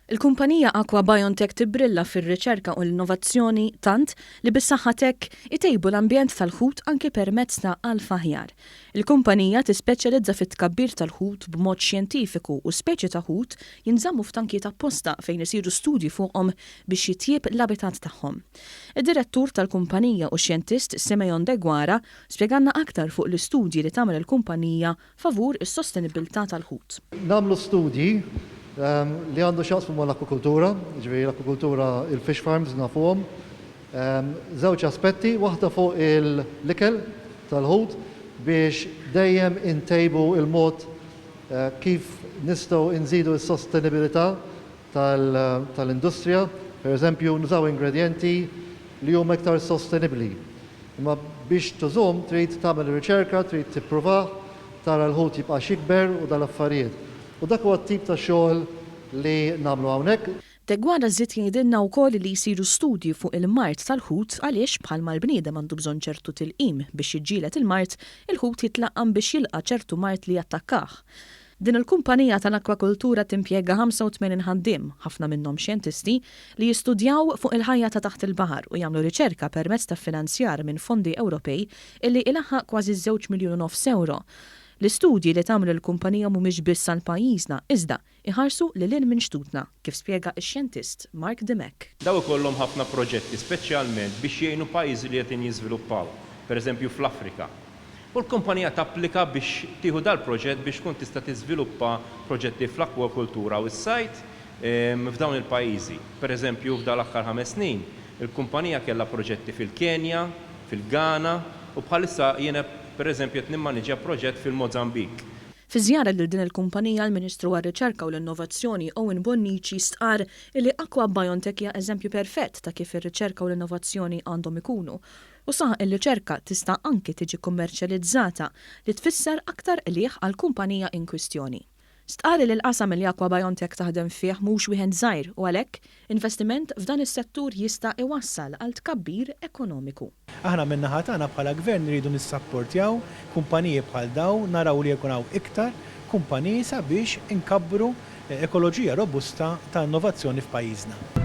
Il-kumpanija Aqua BioNTech tibbrilla fir-riċerka u l-innovazzjoni tant li bis-saħħatek itejbu l-ambjent tal-ħut anke permezz ta' alf aħjar. Il-kumpanija tispeċjalizza fit-tkabbir tal-ħut b'mod xjentifiku u speċi ta' ħut jinżammu f'tankiet apposta fejn isiru studji fuqhom biex jitjieb l-abitat tagħhom. Id-direttur tal-kumpanija u xjentist Simeon De Guara spjeganna aktar fuq l-istudji li tagħmel il-kumpanija favur is-sostenibilità tal-ħut. Nagħmlu studji li għandu xaqsmu ma l-akwakultura, ġviri l-akwakultura il-fish farms nafuhom. Żewġ aspetti, waħda fuq il-likel tal-ħut biex dejjem intejbu il-mod kif nistgħu nżidu s-sostenibilità tal-industrija. Per eżempju, nużaw ingredienti li huma iktar sostenibbli. Imma biex tużhom trid tagħmel riċerka, trid tipprova tara l-ħut jibqa' xikber u dal-affarijiet. U dak huwa t-tip ta' xogħol li nagħmlu hawnhekk. De Guara żied jgħidilna wkoll li jsiru studji fuq il-mart tal-ħut għaliex bħalma l-bniedem għandu bżonn ċertu tilqim biex jiġġieled il-mart, il-ħut jitlaqqam biex jilqa' ċertu mart li jattakkah. Din il-kumpanija tal-akwakultura timpjega 85 ħaddiem, ħafna minnhom xjentisti, li jistudjaw fuq il-ħajja ta' taħt il-baħar u jagħmlu riċerka permezz ta' finanzjar minn fondi Ewropej illi ilaħħaq kważi 2 miljun nofs euro. L-istudji li tagħmel il-kumpanija mhumiex biss għal pajjiżna, iżda iħarsu lil hinn minn xtutna, kif spjega x-xjentist Mark Demek. Daw ikollhom ħafna proġetti speċjalment biex jgħinu pajjiżi li qed jiżviluppaw, pereżempju fl-Afrika. U l-kumpanija tapplika biex tieħu dal-proġett biex tkun tista' tiżviluppa proġetti fl-akwakultura u s-sajt f'dawn il-pajjiżi. Pereżempju f'dan l-aħħar 5 snin, il-kumpanija kellha proġetti fil-Kenja, fil-Ghana u bħalissa jiena pereżempju qed nimmaneġġja proġett fil-Mozambik. Fi żjara lil din il-kumpanija l-Ministru għar-Riċerka u l-Innovazzjoni Owen Bonnici stqar li Aqua BioNTech hija eżempju perfett ta' kif ir-riċerka u l-innovazzjoni għandhom ikunu. U saħaq il-riċerka tista' anke tiġi kummerċjalizzata li tfisser aktar qlieħ għall-kumpanija in kwistjoni. Stqar li l-qasam li Aqua BioNTech taħdem fih mhux wieħed żgħir u għalhekk investiment f'dan is-settur jista' iwassal għal tkabbir ekonomiku. Aħna min-naħa tagħna bħala gvern iridu nissapportjaw kumpaniji bħal dawn, naraw li jkun hawn iktar kumpaniji sabiex inkabbru ekoloġija robusta ta' innovazzjoni f'pajjiżna.